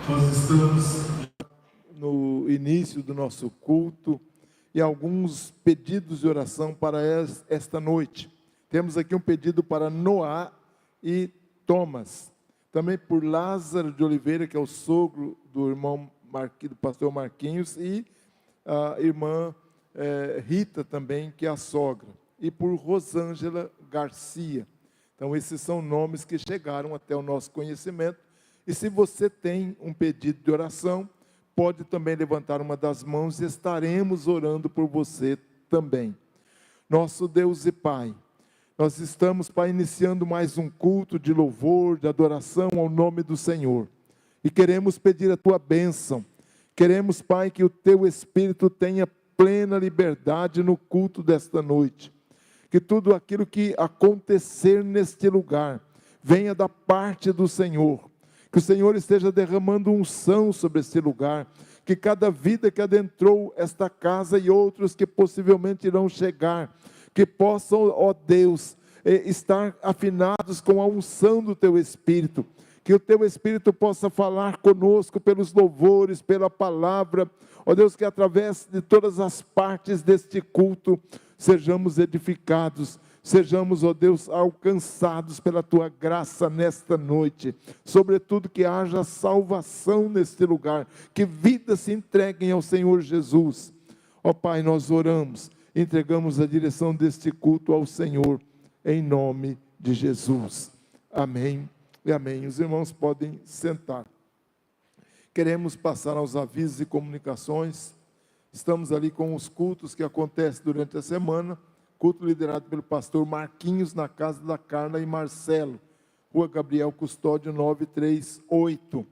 Nós estamos no início do nosso culto e alguns pedidos de oração para esta noite. Temos aqui um pedido para Noá e Thomas, também por Lázaro de Oliveira, que é o sogro do irmão do pastor Marquinhos, e a irmã Rita também, que é a sogra, e por Rosângela Garcia. Então, esses são nomes que chegaram até o nosso conhecimento. E se você tem um pedido de oração, pode também levantar uma das mãos e estaremos orando por você também. Nosso Deus e Pai, nós estamos, Pai, iniciando mais um culto de louvor, de adoração ao nome do Senhor. E queremos pedir a Tua bênção. Queremos, Pai, que o Teu Espírito tenha plena liberdade no culto desta noite. Que tudo aquilo que acontecer neste lugar venha da parte do Senhor. Que o Senhor esteja derramando unção sobre este lugar. Que cada vida que adentrou esta casa e outros que possivelmente irão chegar, que possam, ó Deus, estar afinados com a unção do Teu Espírito. Que o Teu Espírito possa falar conosco pelos louvores, pela palavra. Ó Deus, que através de todas as partes deste culto, sejamos edificados, sejamos, ó Deus, alcançados pela Tua graça nesta noite. Sobretudo que haja salvação neste lugar, que vidas se entreguem ao Senhor Jesus. Ó Pai, nós oramos, entregamos a direção deste culto ao Senhor, em nome de Jesus. Amém e amém. Os irmãos podem sentar. Queremos passar aos avisos e comunicações. Estamos ali com os cultos que acontecem durante a semana. Culto liderado pelo pastor Marquinhos, na casa da Carla e Marcelo, Rua Gabriel Custódio 938.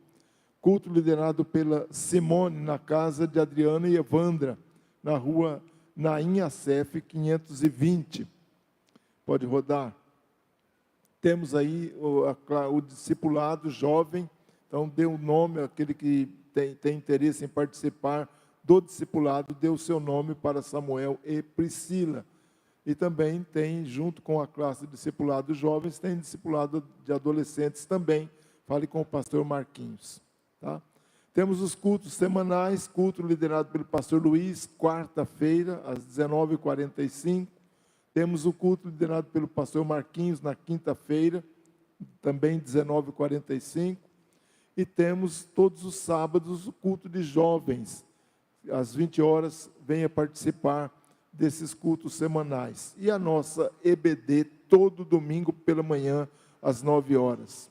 Culto liderado pela Simone, na casa de Adriana e Evandra, na rua Naim Acef 520. Pode rodar. Temos aí o discipulado jovem. Então, dê um nome àquele que tem interesse em participar do discipulado, dê o seu nome para Samuel e Priscila. E também tem, junto com a classe de discipulado jovens, tem discipulado de adolescentes também. Fale com o pastor Marquinhos. Tá? Temos os cultos semanais, culto liderado pelo pastor Luiz, quarta-feira, às 19h45. Temos o culto liderado pelo pastor Marquinhos, na quinta-feira, também 19h45. E temos todos os sábados o culto de jovens. Às 20 horas, venha participar desses cultos semanais. E a nossa EBD, todo domingo pela manhã, às 9 horas.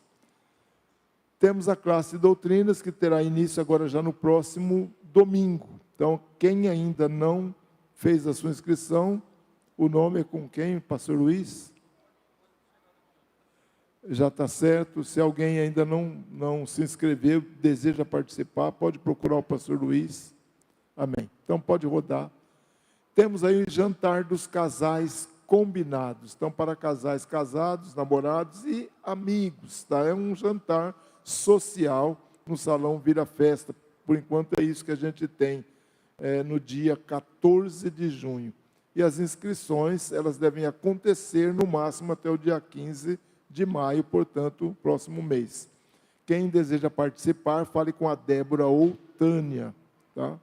Temos a classe de doutrinas, que terá início agora já no próximo domingo. Então, quem ainda não fez a sua inscrição, o nome é com quem, pastor Luiz? Já está certo. Se alguém ainda não se inscreveu, deseja participar, pode procurar o pastor Luiz. Amém. Então, pode rodar. Temos aí o jantar dos casais combinados. Então, para casais casados, namorados e amigos. Tá? É um jantar social no Salão Vira Festa. Por enquanto, é isso que a gente tem no dia 14 de junho. E as inscrições, elas devem acontecer no máximo até o dia 15 de maio, portanto, próximo mês. Quem deseja participar, fale com a Débora ou Tânia. Tá?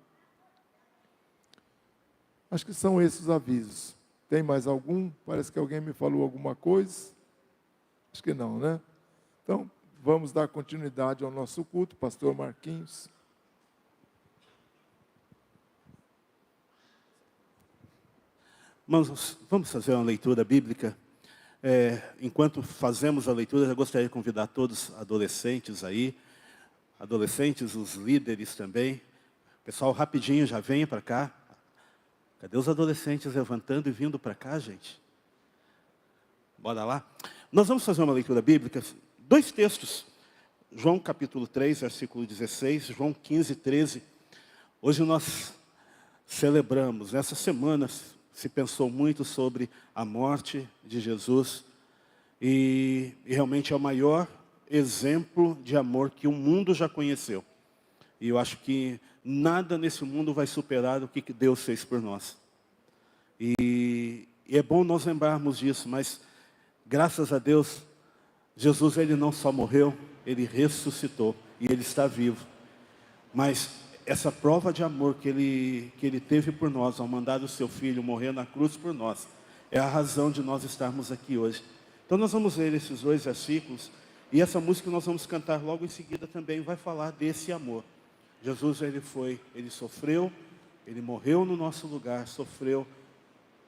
Acho que são esses os avisos. Tem mais algum? Parece que alguém me falou alguma coisa. Acho que não, né? Então, vamos dar continuidade ao nosso culto. Pastor Marquinhos. Vamos fazer uma leitura bíblica. Enquanto fazemos a leitura, eu gostaria de convidar todos os adolescentes aí. Adolescentes, os líderes também. Pessoal, rapidinho, já venha para cá. Cadê os adolescentes levantando e vindo para cá, gente? Bora lá? Nós vamos fazer uma leitura bíblica, 2 textos. João capítulo 3, versículo 16, João 15, 13. Hoje nós celebramos, nessa semana se pensou muito sobre a morte de Jesus. E realmente é o maior exemplo de amor que o mundo já conheceu. E eu acho que nada nesse mundo vai superar o que Deus fez por nós. E é bom nós lembrarmos disso, mas Graças a Deus, Jesus ele não só morreu, ele ressuscitou e ele está vivo. Mas essa prova de amor que ele teve por nós, ao mandar o seu Filho morrer na cruz por nós, é a razão de nós estarmos aqui hoje. Então nós vamos ler esses 2 versículos, e essa música que nós vamos cantar logo em seguida também vai falar desse amor. Jesus ele sofreu, ele morreu no nosso lugar, sofreu,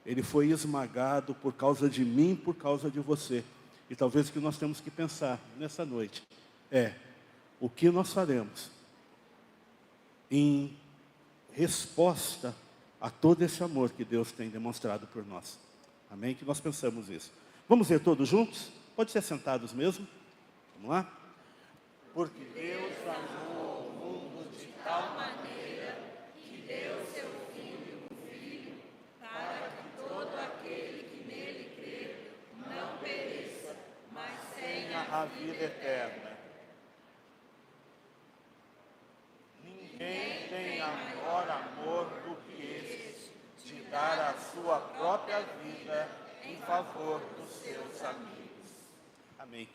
ele foi esmagado por causa de mim, por causa de você. E talvez o que nós temos que pensar nessa noite é o que nós faremos em resposta a todo esse amor que Deus tem demonstrado por nós. Amém? Que nós pensamos isso. Vamos ler todos juntos? Pode ser sentados mesmo? Vamos lá? Porque Deus amou o mundo de tal maneira que deu seu Filho, para que todo aquele que nele crê não pereça, mas tenha a vida eterna. Ninguém tem maior amor do que esse, de dar a sua própria vida em favor dos seus amigos. Amém.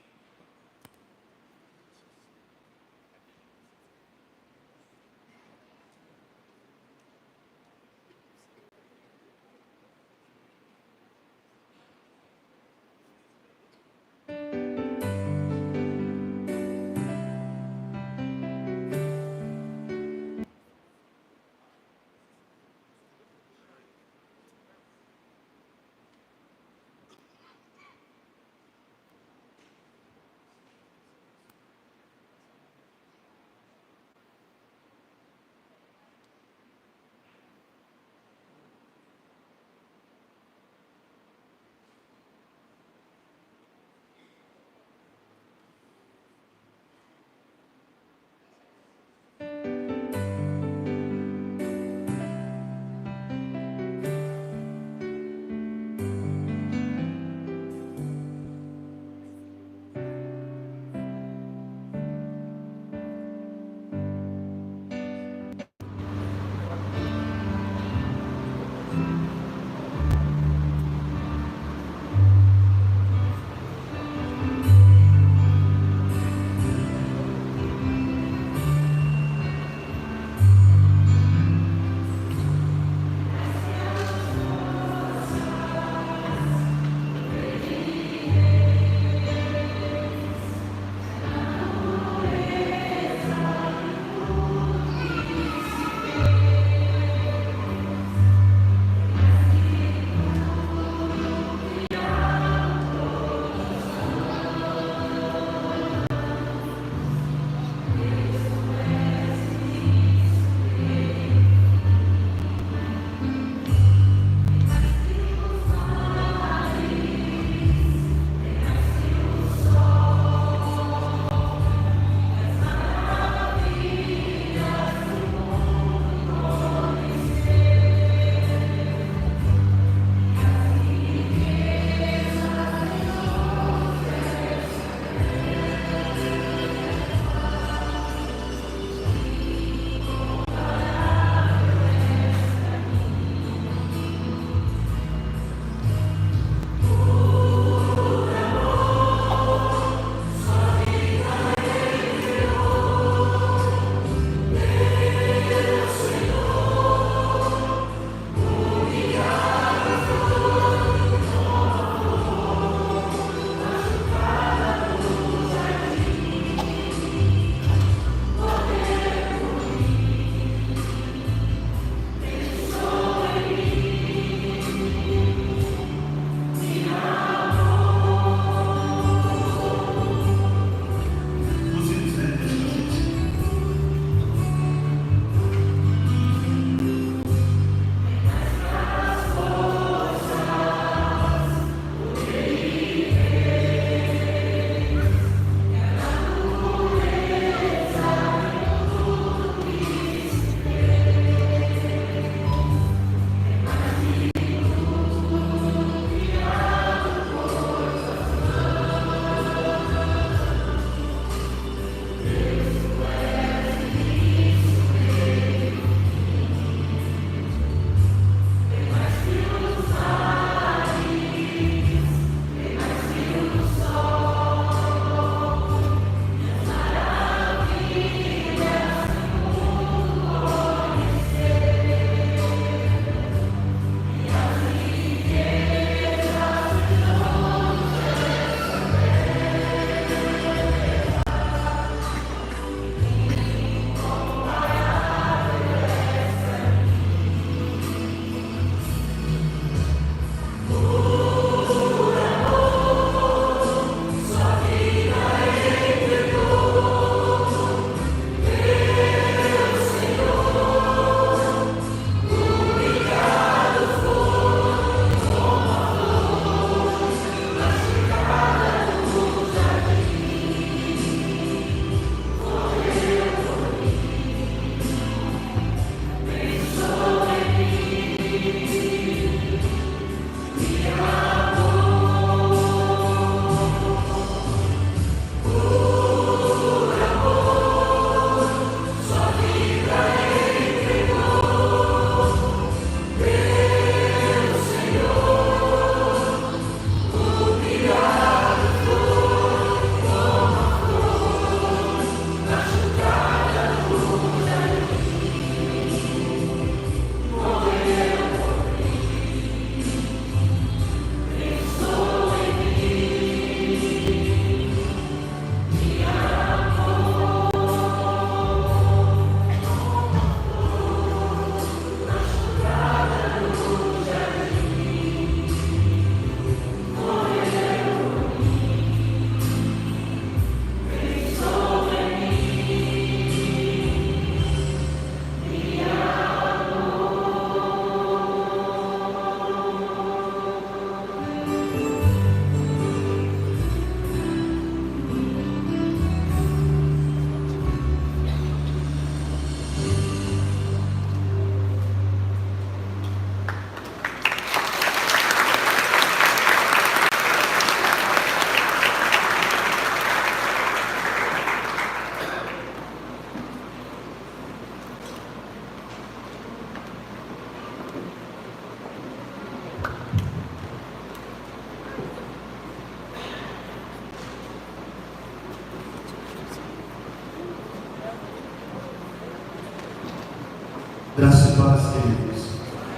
paz, queridos.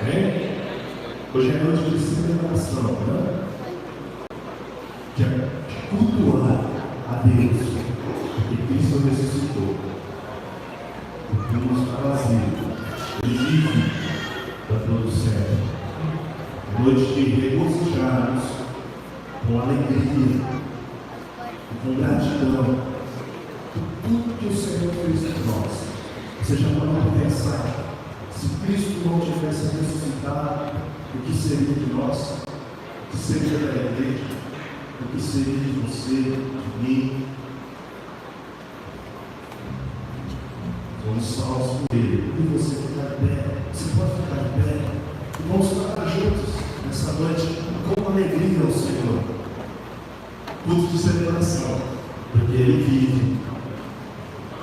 Amém? Hoje é noite de celebração, né? De cultuar a Deus, porque Cristo ressuscitou. O mundo está vazio. Ele vive para todo o céu. É noite de regozijarmos com alegria e com gratidão por tudo que o Senhor fez por nós. Você já pode pensar, se Cristo não tivesse ressuscitado, o que seria de nós? O que seria da igreja? O que seria de você, de mim? Vamos salvos por Ele. E você ficar de pé, você pode ficar de pé. E vamos estar juntos nessa noite com alegria ao Senhor. Culto de celebração, porque Ele vive.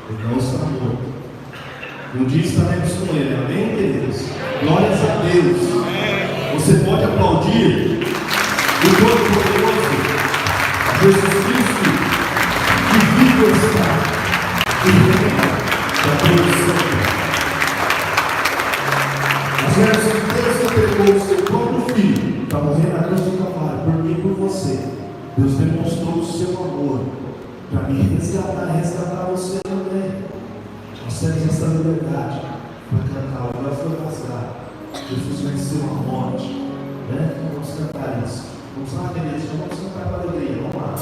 Ele não está morto. Um dia estaremos com Ele, amém, queridos? Glórias a Deus. Você pode aplaudir o Todo-Poderoso, Jesus Cristo, que vivo está, e reina para todos sempre. As vezes Deus entregou o seu próprio Filho para morrer na cruz do Calvário, por mim e por você. Deus demonstrou o seu amor para me resgatar você também. Nós temos essa liberdade para cantar. O Deus foi rasgar. Jesus venceu a morte. Né? Vamos cantar isso. Vamos lá, queridos. Vamos cantar com alegria. Vamos lá.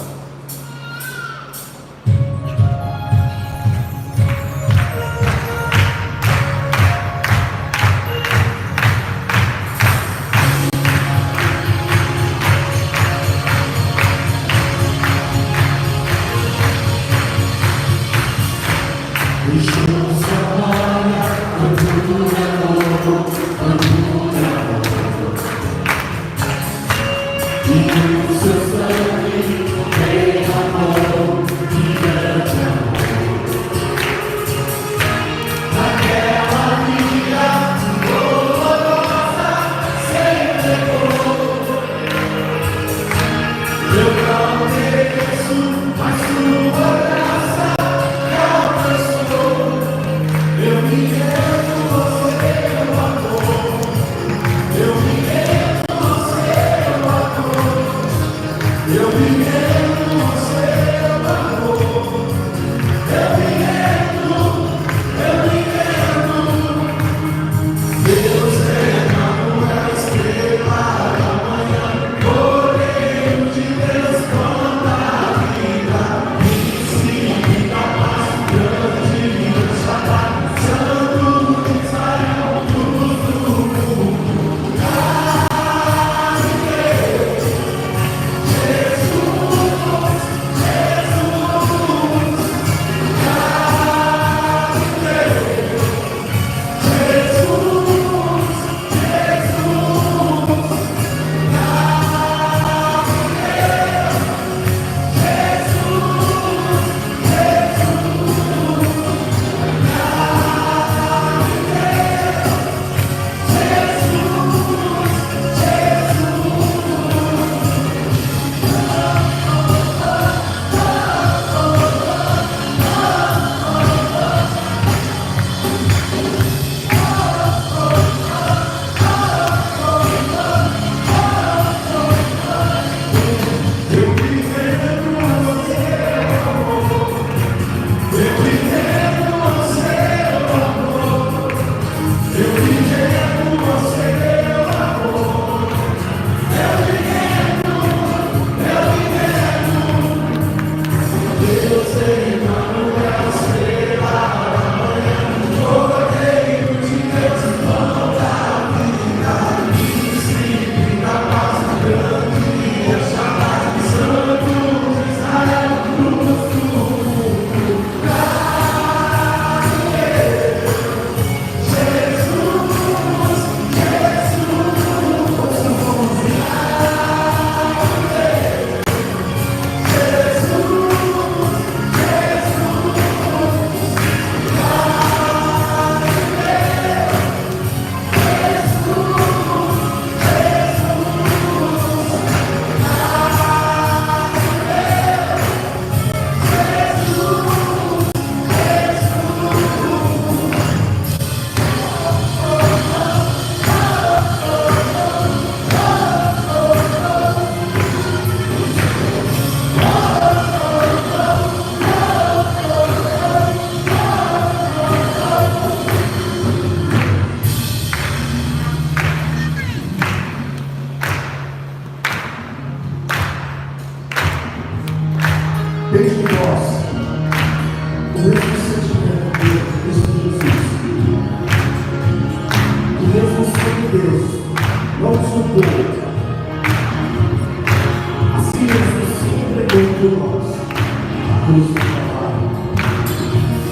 Jesus foi por nós. A cruz do Calvário.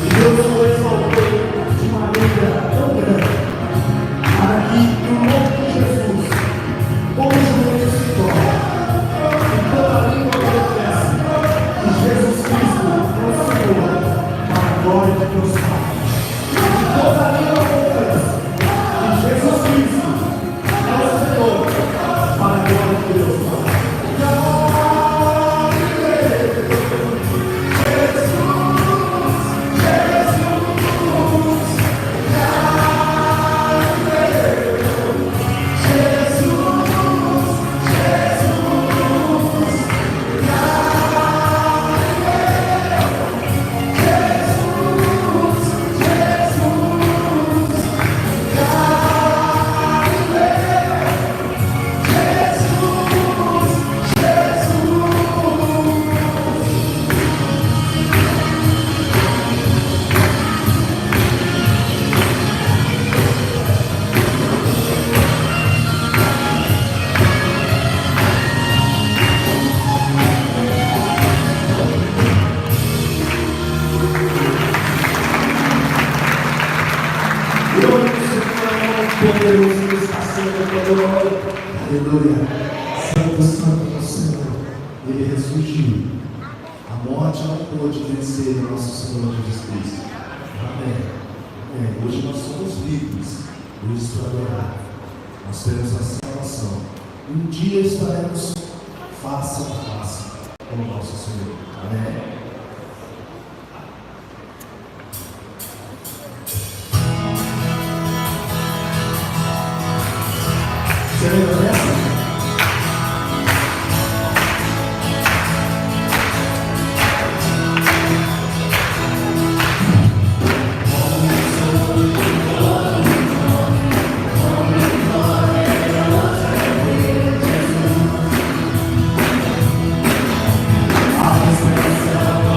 E Deus o exaltou de maneira tão grande, para que no nome de Jesus, como joelhos se dobram, e toda língua confesse que Jesus Cristo é o Senhor, para a glória de Deus Pai. E toda língua confesse que Jesus Cristo é o Senhor, para a glória de Deus Pai. Poderoso está sendo glória. Aleluia. Santo, santo é o Senhor. Ele ressurgiu. A morte não pôde vencer o nosso Senhor Jesus Cristo. Amém. Hoje nós somos livres. Luz para adorar. Nós temos a salvação. Um dia estaremos face a face com o nosso Senhor. Amém. Você lembra dessa? A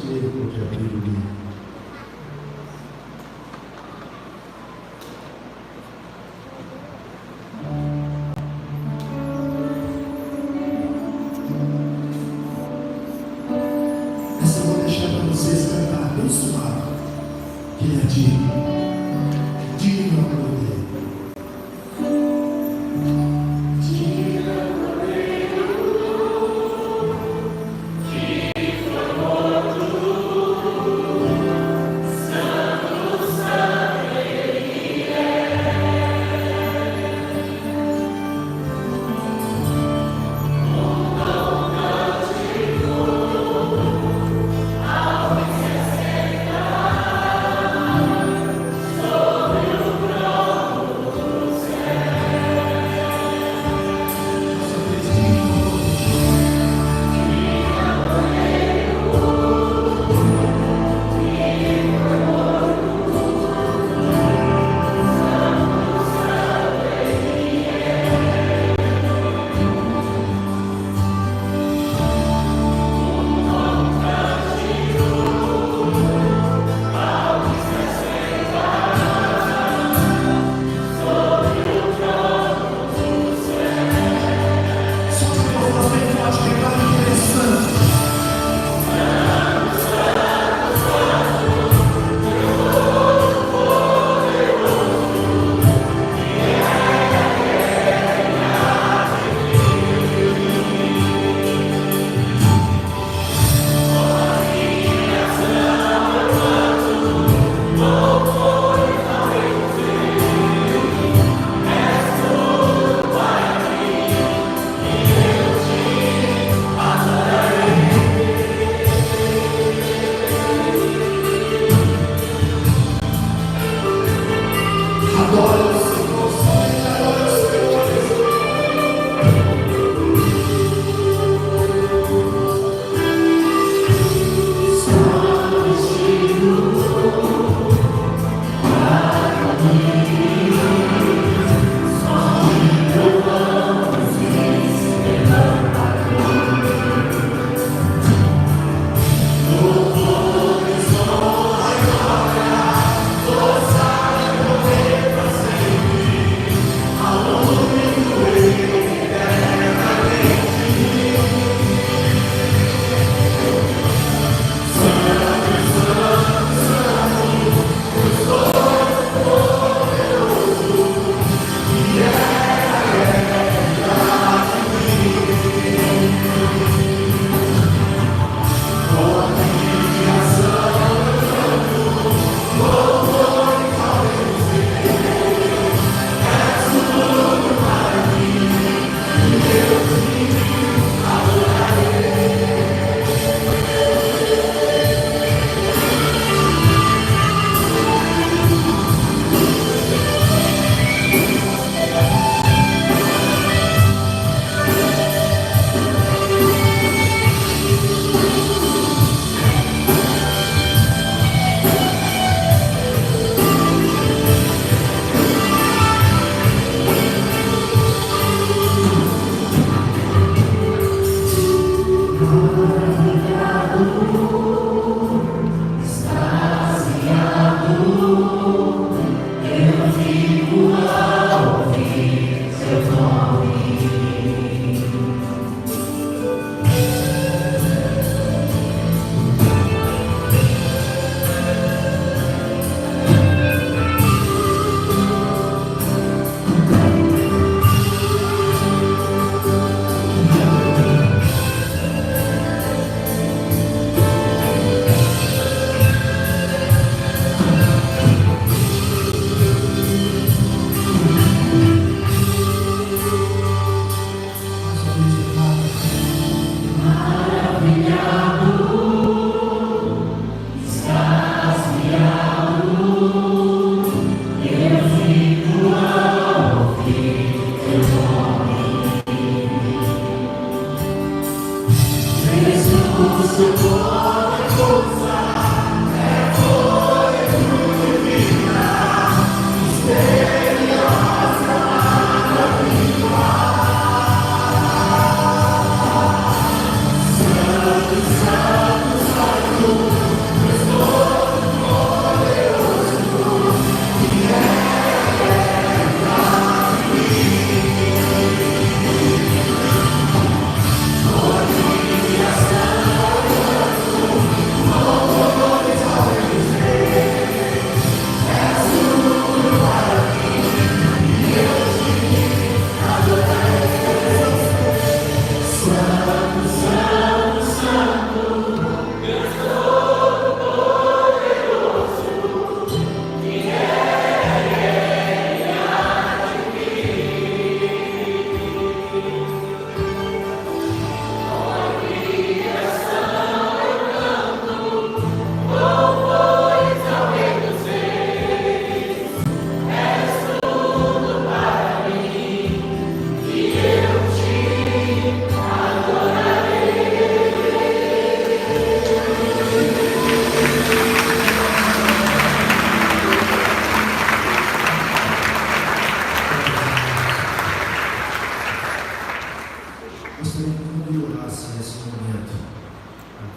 que ele pode abrir o livro. Essa eu vou deixar para vocês cantar bem suave, que ele é digno. Digno é o nome dele.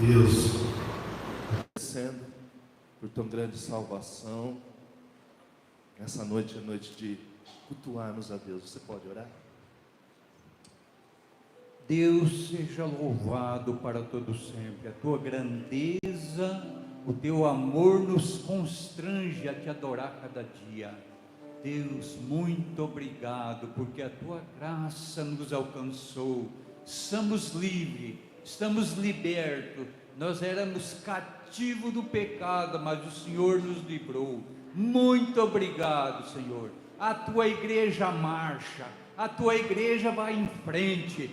Deus, agradecendo por tão grande salvação. Essa noite é noite de cultuarmos a Deus. Você pode orar? Deus seja louvado para todo sempre. A tua grandeza, o teu amor nos constrange a te adorar cada dia. Deus, muito obrigado, porque a tua graça nos alcançou. Estamos livres, estamos libertos. Nós éramos cativos do pecado, mas o Senhor nos livrou. Muito obrigado, Senhor. A tua igreja marcha, a tua igreja vai em frente,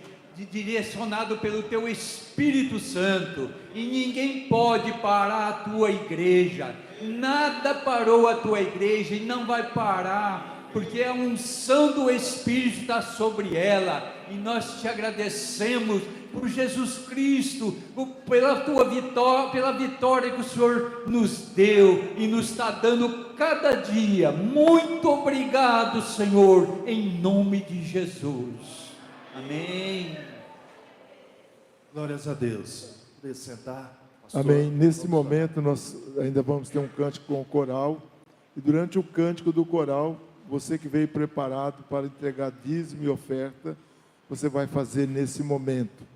direcionado pelo teu Espírito Santo, e ninguém pode parar a tua igreja. Nada parou a tua igreja e não vai parar, porque a unção do Espírito está sobre ela, e nós te agradecemos por Jesus Cristo, pela tua vitória, pela vitória que o Senhor nos deu e nos está dando cada dia. Muito obrigado, Senhor, em nome de Jesus. Amém. Glórias a Deus. Poder sentar, pastor. Amém. Nesse momento nós ainda vamos ter um cântico com o coral. E durante o cântico do coral, você que veio preparado para entregar dízimo e oferta, você vai fazer nesse momento.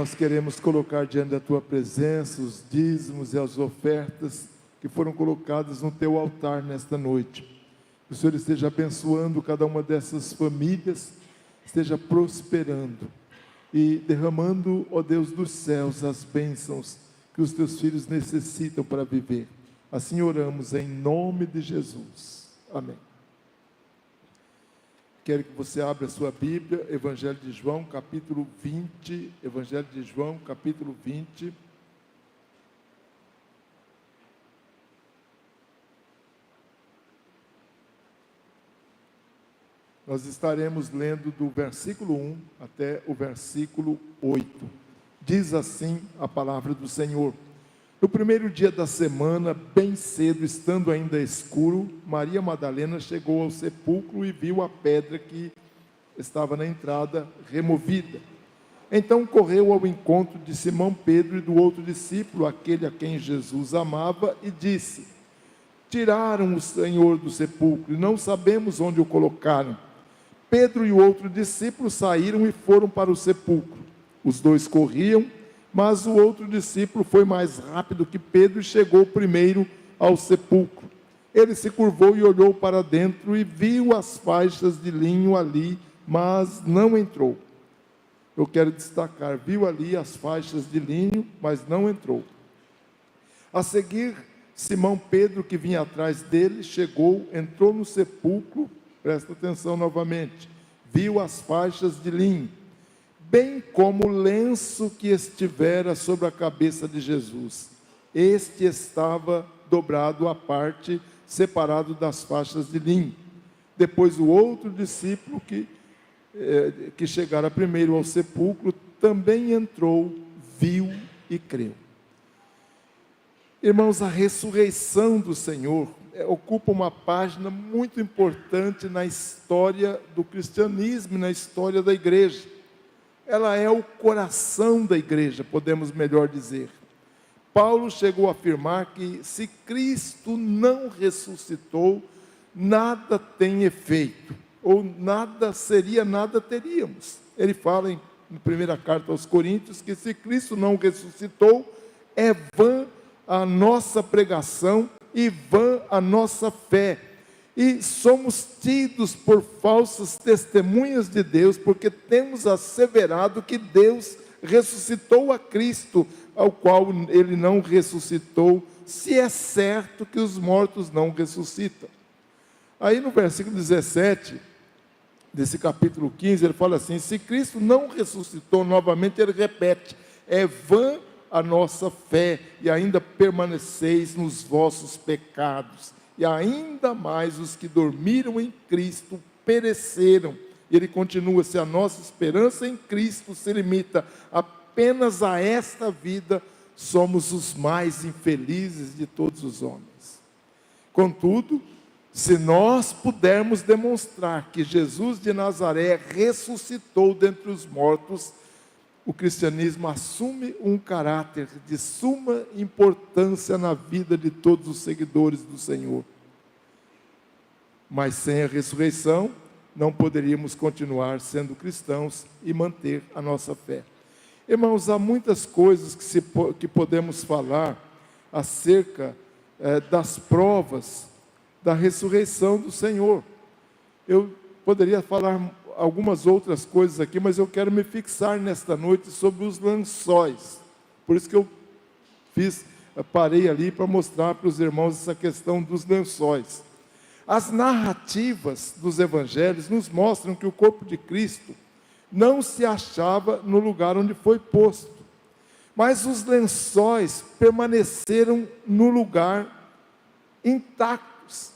nós queremos colocar diante da Tua presença os dízimos e as ofertas que foram colocadas no Teu altar nesta noite. Que o Senhor esteja abençoando cada uma dessas famílias, esteja prosperando e derramando, ó Deus dos céus, as bênçãos que os Teus filhos necessitam para viver. Assim oramos em nome de Jesus. Amém. Quero que você abra a sua Bíblia, Evangelho de João, capítulo 20, Evangelho de João, capítulo 20. Nós estaremos lendo do versículo 1 até o versículo 8. Diz assim a palavra do Senhor: No primeiro dia da semana, bem cedo, estando ainda escuro, Maria Madalena chegou ao sepulcro e viu a pedra que estava na entrada removida. Então correu ao encontro de Simão Pedro e do outro discípulo, aquele a quem Jesus amava, e disse: Tiraram o Senhor do sepulcro e não sabemos onde o colocaram. Pedro e o outro discípulo saíram e foram para o sepulcro. Os dois corriam, mas o outro discípulo foi mais rápido que Pedro e chegou primeiro ao sepulcro. Ele se curvou e olhou para dentro e viu as faixas de linho ali, mas não entrou. Eu quero destacar, viu ali as faixas de linho, mas não entrou. A seguir, Simão Pedro, que vinha atrás dele, chegou, entrou no sepulcro, presta atenção novamente, viu as faixas de linho, bem como o lenço que estivera sobre a cabeça de Jesus. Este estava dobrado à parte, separado das faixas de linho. Depois o outro discípulo que chegara primeiro ao sepulcro, também entrou, viu e creu. Irmãos, a ressurreição do Senhor ocupa uma página muito importante na história do cristianismo, na história da igreja. Ela é o coração da igreja, podemos melhor dizer. Paulo chegou a afirmar que se Cristo não ressuscitou, nada tem efeito, ou nada seria, nada teríamos. Ele fala na primeira carta aos Coríntios que se Cristo não ressuscitou, é vã a nossa pregação e vã a nossa fé. E somos tidos por falsas testemunhas de Deus, porque temos asseverado que Deus ressuscitou a Cristo, ao qual Ele não ressuscitou, se é certo que os mortos não ressuscitam. Aí no versículo 17, desse capítulo 15, ele fala assim: se Cristo não ressuscitou novamente, ele repete, é vã a nossa fé, e ainda permaneceis nos vossos pecados, e ainda mais os que dormiram em Cristo pereceram. E ele continua: se a nossa esperança em Cristo se limita apenas a esta vida, somos os mais infelizes de todos os homens. Contudo, se nós pudermos demonstrar que Jesus de Nazaré ressuscitou dentre os mortos, o cristianismo assume um caráter de suma importância na vida de todos os seguidores do Senhor. Mas sem a ressurreição, não poderíamos continuar sendo cristãos e manter a nossa fé. Irmãos, há muitas coisas que podemos falar acerca das provas da ressurreição do Senhor. Eu poderia falar algumas outras coisas aqui, mas eu quero me fixar nesta noite sobre os lençóis. Por isso que eu parei ali para mostrar para os irmãos essa questão dos lençóis. As narrativas dos evangelhos nos mostram que o corpo de Cristo não se achava no lugar onde foi posto, mas os lençóis permaneceram no lugar intactos.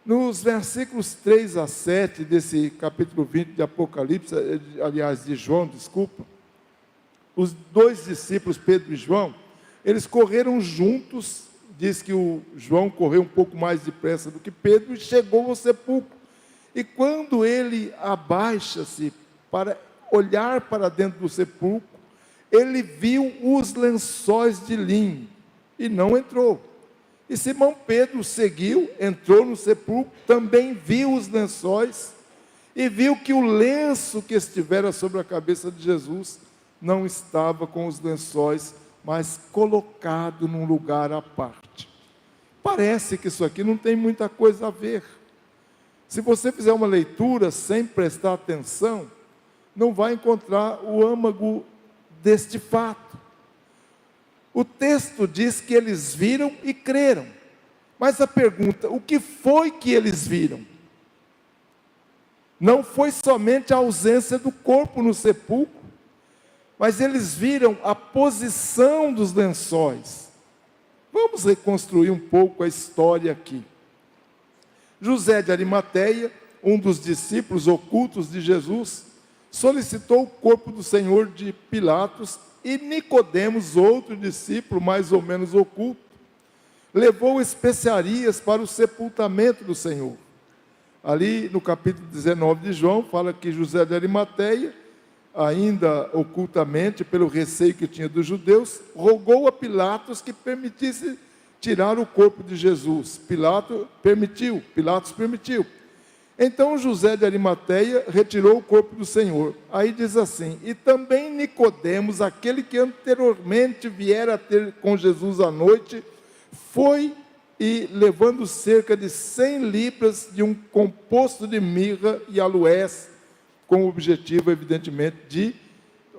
Nos versículos 3 a 7 desse capítulo 20 de Apocalipse, aliás, de João, desculpa, os dois discípulos, Pedro e João, eles correram juntos. Diz que o João correu um pouco mais depressa do que Pedro e chegou ao sepulcro. E quando ele abaixa-se para olhar para dentro do sepulcro, ele viu os lençóis de linho e não entrou. E Simão Pedro seguiu, entrou no sepulcro, também viu os lençóis e viu que o lenço que estivera sobre a cabeça de Jesus não estava com os lençóis, mas colocado num lugar à parte. Parece que isso aqui não tem muita coisa a ver. Se você fizer uma leitura sem prestar atenção, não vai encontrar o âmago deste fato. O texto diz que eles viram e creram. Mas a pergunta, o que foi que eles viram? Não foi somente a ausência do corpo no sepulcro, mas eles viram a posição dos lençóis. Vamos reconstruir um pouco a história aqui. José de Arimateia, um dos discípulos ocultos de Jesus, solicitou o corpo do Senhor de Pilatos, e Nicodemos, outro discípulo mais ou menos oculto, levou especiarias para o sepultamento do Senhor. Ali no capítulo 19 de João, fala que José de Arimateia, ainda ocultamente, pelo receio que tinha dos judeus, rogou a Pilatos que permitisse tirar o corpo de Jesus. Pilatos permitiu. Então José de Arimateia retirou o corpo do Senhor. Aí diz assim: e também Nicodemos, aquele que anteriormente viera a ter com Jesus à noite, foi e, levando cerca de 100 libras de um composto de mirra e aloés, com o objetivo, evidentemente, de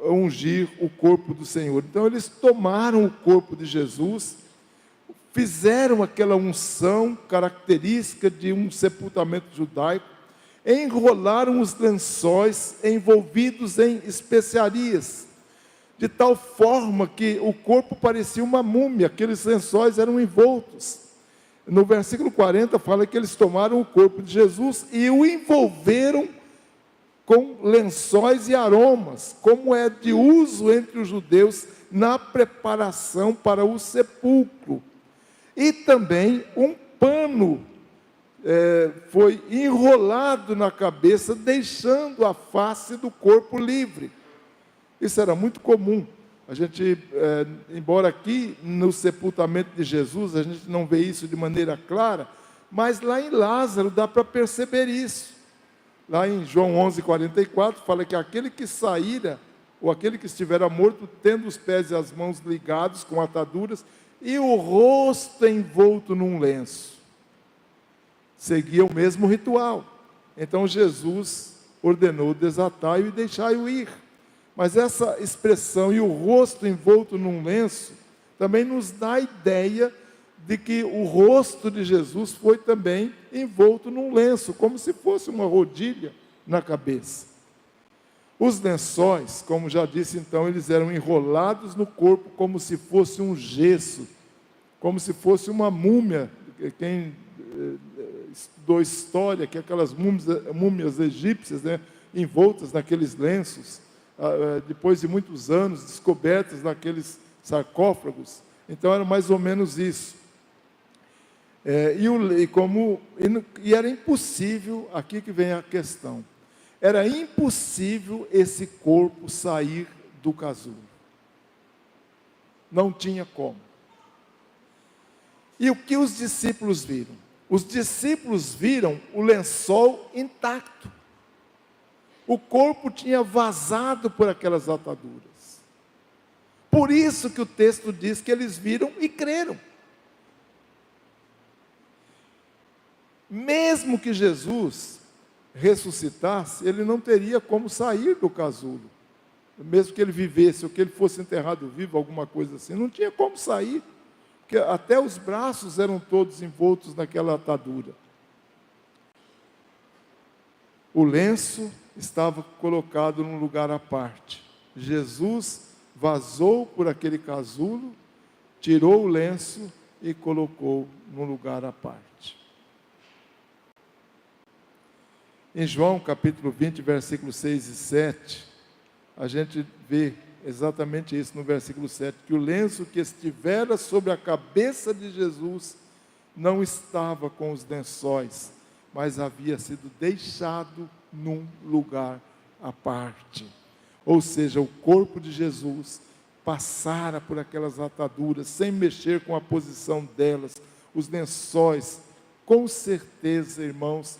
ungir o corpo do Senhor. Então eles tomaram o corpo de Jesus, fizeram aquela unção característica de um sepultamento judaico, enrolaram os lençóis envolvidos em especiarias, de tal forma que o corpo parecia uma múmia, aqueles lençóis eram envoltos. No versículo 40 fala que eles tomaram o corpo de Jesus e o envolveram com lençóis e aromas, como é de uso entre os judeus na preparação para o sepulcro. E também um pano foi enrolado na cabeça, deixando a face do corpo livre. Isso era muito comum. A gente, embora aqui no sepultamento de Jesus, a gente não vê isso de maneira clara, mas lá em Lázaro dá para perceber isso. Lá em João 11:44, fala que aquele que saíra, ou aquele que estivera morto, tendo os pés e as mãos ligados com ataduras, e o rosto envolto num lenço, seguia o mesmo ritual. Então Jesus ordenou desatai-o e deixai-o ir. Mas essa expressão, e o rosto envolto num lenço, também nos dá a ideia de que o rosto de Jesus foi também envolto num lenço, como se fosse uma rodilha na cabeça. Os lençóis, como já disse então, eles eram enrolados no corpo como se fosse um gesso, como se fosse uma múmia. Quem estudou história, que aquelas múmias egípcias, né, envoltas naqueles lenços, depois de muitos anos, descobertas naqueles sarcófagos. Então era mais ou menos isso. E era impossível, aqui que vem a questão, era impossível esse corpo sair do casulo. Não tinha como. E o que os discípulos viram? Os discípulos viram o lençol intacto. O corpo tinha vazado por aquelas ataduras. Por isso que o texto diz que eles viram e creram. Mesmo que Jesus ressuscitasse, ele não teria como sair do casulo. Mesmo que ele vivesse, ou que ele fosse enterrado vivo, alguma coisa assim, não tinha como sair, porque até os braços eram todos envoltos naquela atadura. O lenço estava colocado num lugar à parte. Jesus vazou por aquele casulo, tirou o lenço e colocou num lugar à parte. Em João capítulo 20, versículos 6 e 7, a gente vê exatamente isso no versículo 7, que o lenço que estivera sobre a cabeça de Jesus não estava com os lençóis, mas havia sido deixado num lugar à parte. Ou seja, o corpo de Jesus passara por aquelas ataduras, sem mexer com a posição delas, os lençóis, com certeza, irmãos,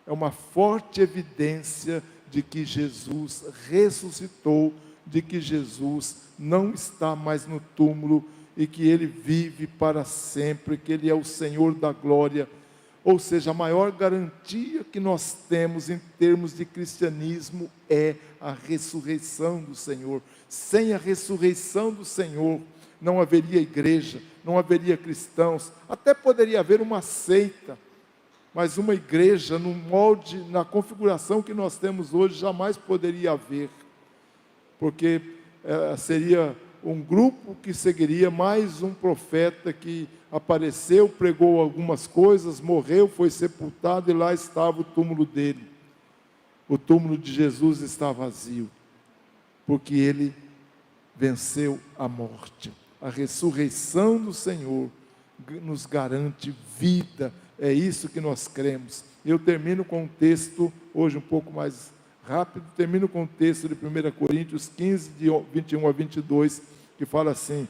é uma forte evidência de que Jesus ressuscitou de que Jesus não está mais no túmulo e que Ele vive para sempre, que Ele é o Senhor da glória. Ou seja, a maior garantia que nós temos em termos de cristianismo é a ressurreição do Senhor. Sem a ressurreição do Senhor, não haveria igreja, não haveria cristãos, até poderia haver uma seita, mas uma igreja no molde, na configuração que nós temos hoje, jamais poderia haver, porque seria um grupo que seguiria mais um profeta que apareceu, pregou algumas coisas, morreu, foi sepultado e lá estava o túmulo dele. O túmulo de Jesus está vazio, porque ele venceu a morte. A ressurreição do Senhor nos garante vida, é isso que nós cremos. Eu termino com um texto, hoje um pouco mais rápido, termino com um texto de 1 Coríntios 15, de 21 a 22, que fala assim: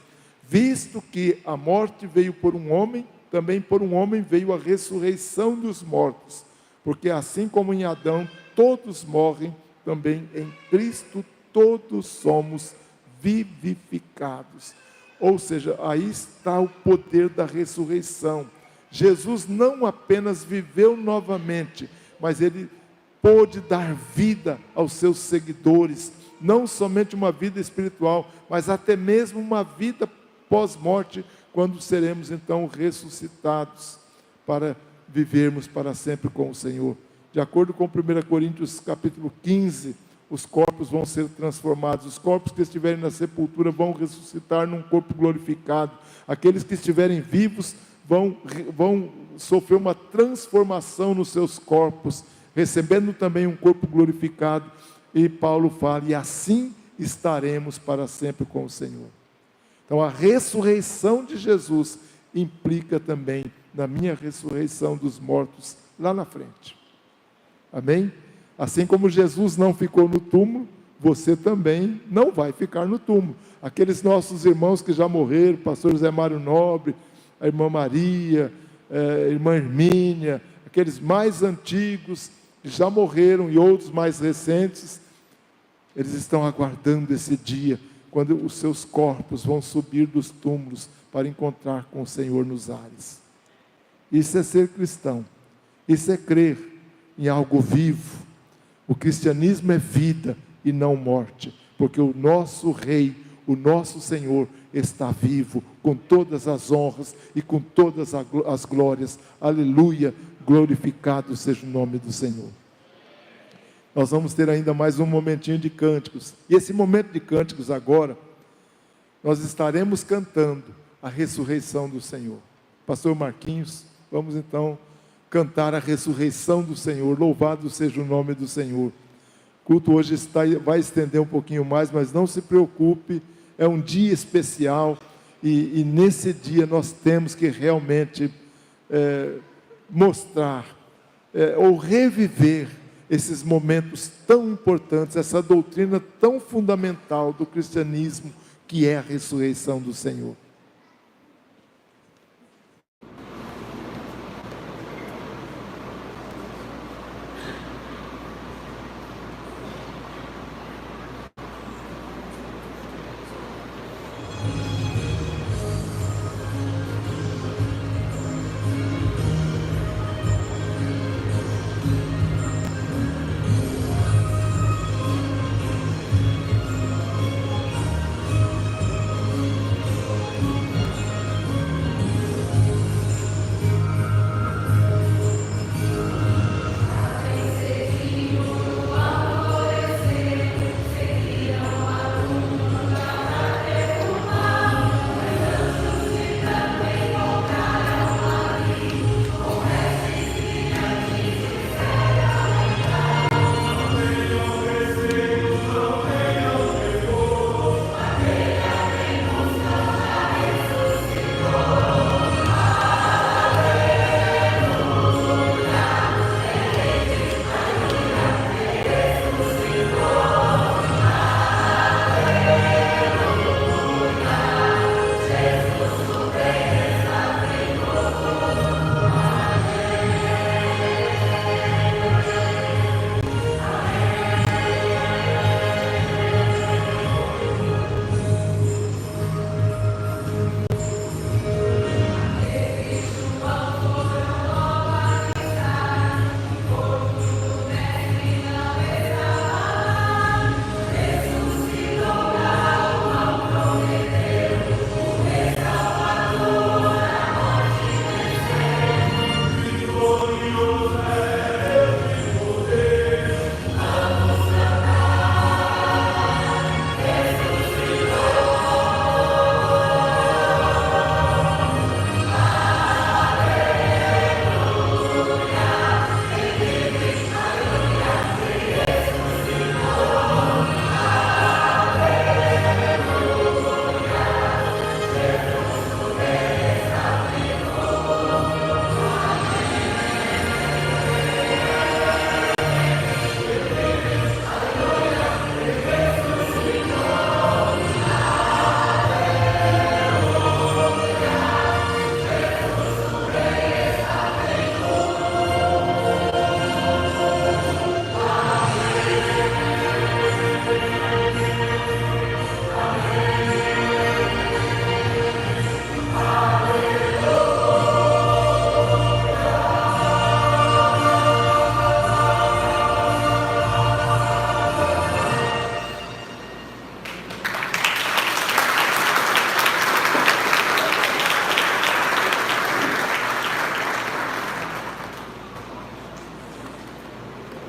visto que a morte veio por um homem, também por um homem veio a ressurreição dos mortos, porque assim como em Adão todos morrem, também em Cristo todos somos vivificados. Ou seja, aí está o poder da ressurreição. Jesus não apenas viveu novamente, mas Ele pôde dar vida aos seus seguidores, não somente uma vida espiritual, mas até mesmo uma vida pós-morte, quando seremos então ressuscitados para vivermos para sempre com o Senhor. De acordo com 1 Coríntios capítulo 15, os corpos vão ser transformados, os corpos que estiverem na sepultura vão ressuscitar num corpo glorificado, aqueles que estiverem vivos vão sofrer uma transformação nos seus corpos, recebendo também um corpo glorificado. E Paulo fala: e assim estaremos para sempre com o Senhor. Então a ressurreição de Jesus implica também na minha ressurreição dos mortos lá na frente. Amém? Assim como Jesus não ficou no túmulo, você também não vai ficar no túmulo. Aqueles nossos irmãos que já morreram, pastor José Mário Nobre, a irmã Maria, a irmã Hermínia, aqueles mais antigos que já morreram e outros mais recentes, eles estão aguardando esse dia, quando os seus corpos vão subir dos túmulos para encontrar com o Senhor nos ares. Isso é ser cristão, isso é crer em algo vivo. O cristianismo é vida e não morte, porque o nosso Rei, o nosso Senhor está vivo, com todas as honras e com todas as glórias. Aleluia, glorificado seja o nome do Senhor. Nós vamos ter ainda mais um momentinho de cânticos, e esse momento de cânticos agora, nós estaremos cantando a ressurreição do Senhor. Pastor Marquinhos, vamos então cantar a ressurreição do Senhor. Louvado seja o nome do Senhor. O culto hoje vai estender um pouquinho mais, mas não se preocupe, é um dia especial, e nesse dia nós temos que realmente mostrar ou reviver esses momentos tão importantes, essa doutrina tão fundamental do cristianismo, que é a ressurreição do Senhor.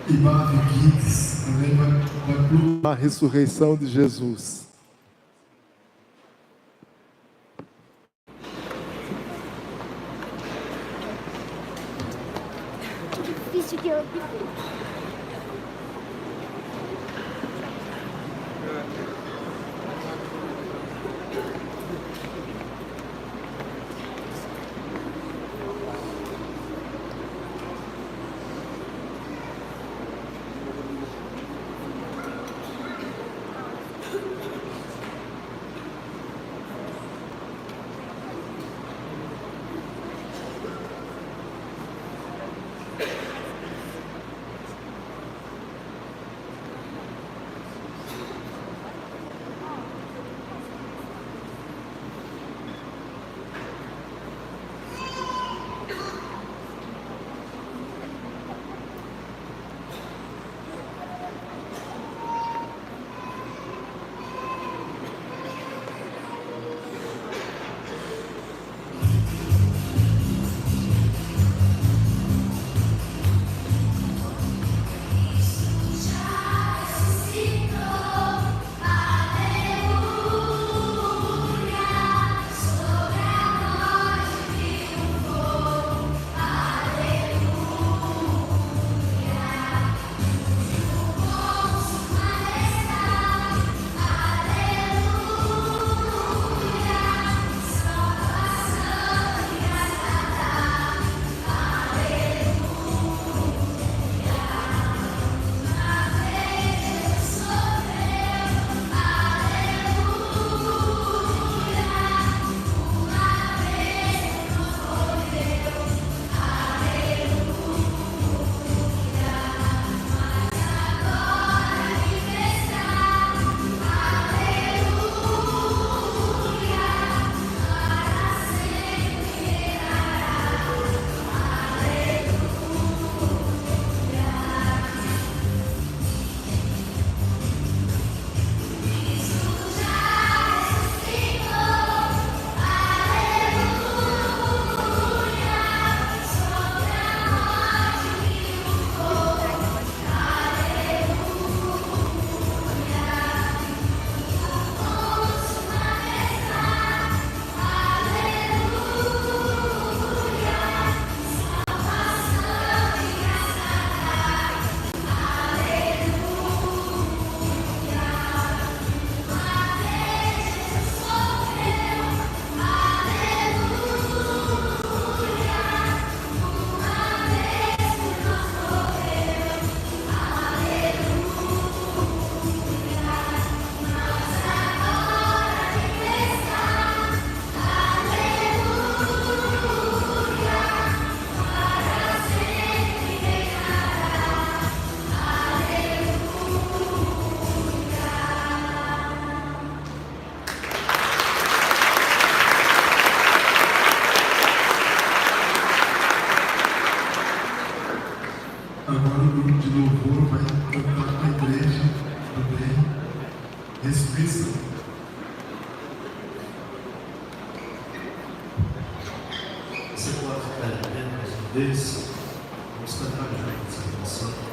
E Marvin Kids também vai A ressurreição de Jesus. Difícil de ouvir. Agora o grupo de louvor vai cantar com a igreja também. Ressurreição. Você pode ficar de pé mais uma vez? Vamos cantar juntos essa canção.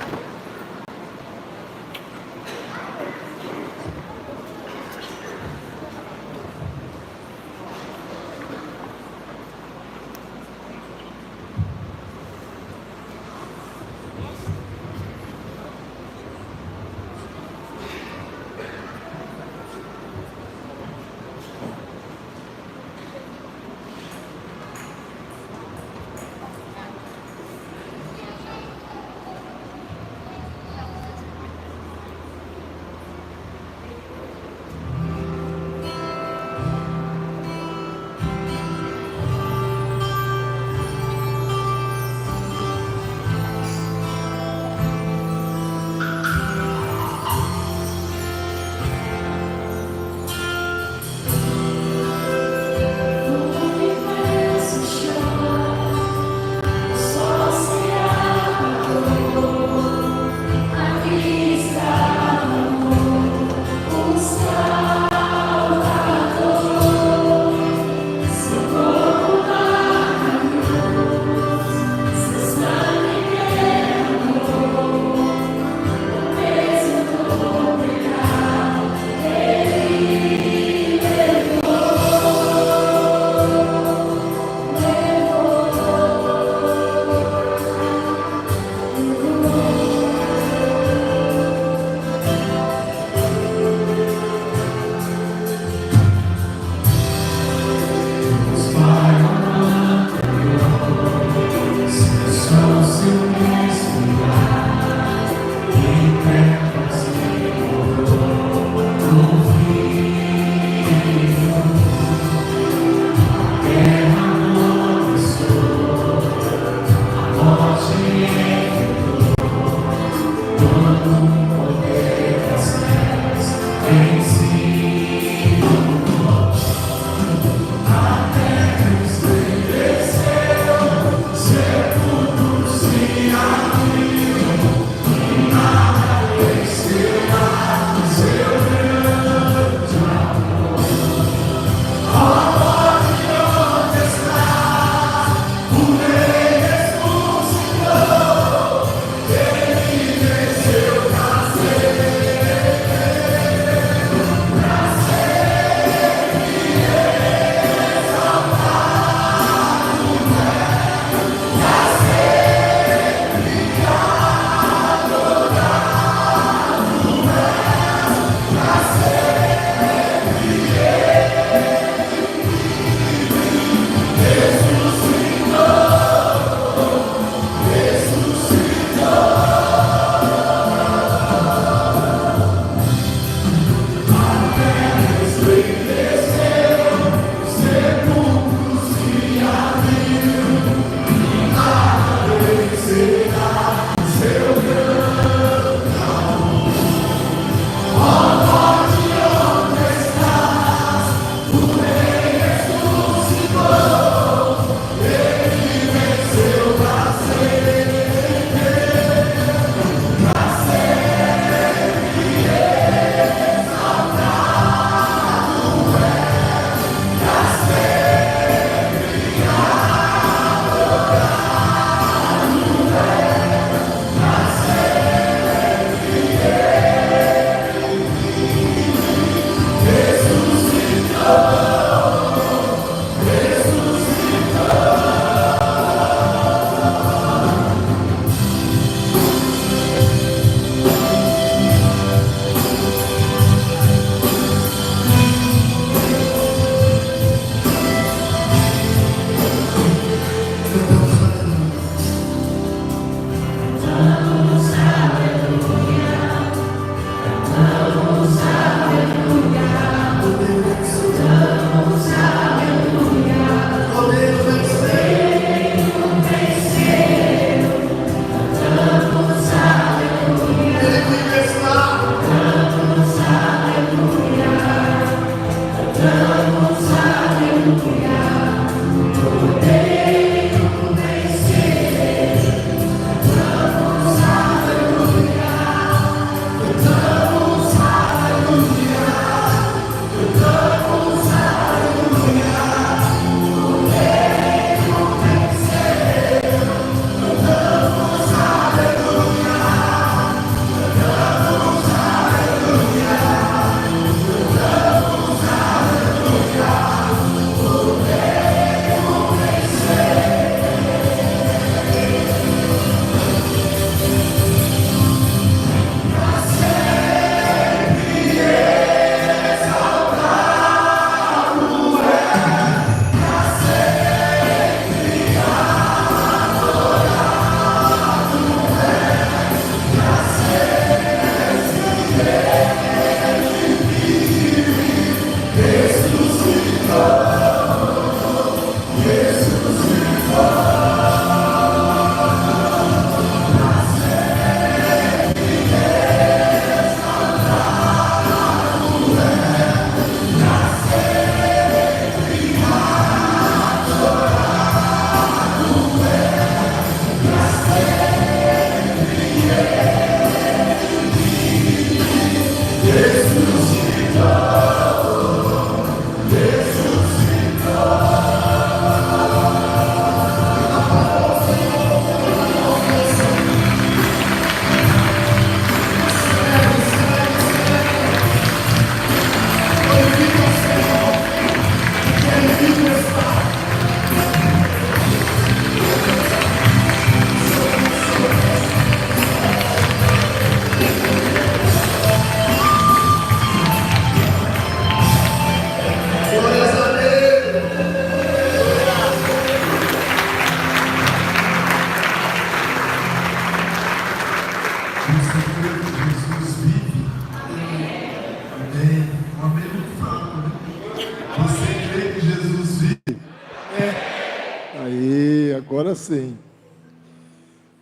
Aí, agora sim.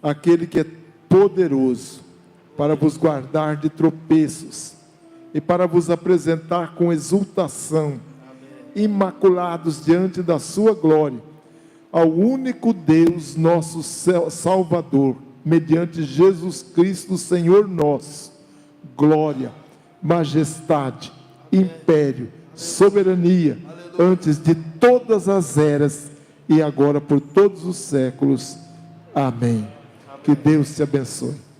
Aquele que é poderoso para vos guardar de tropeços e para vos apresentar com exultação, imaculados diante da sua glória, ao único Deus, nosso Salvador, mediante Jesus Cristo, Senhor nosso, glória, majestade, império, soberania, antes de todas as eras e agora por todos os séculos. Amém. Que Deus te abençoe.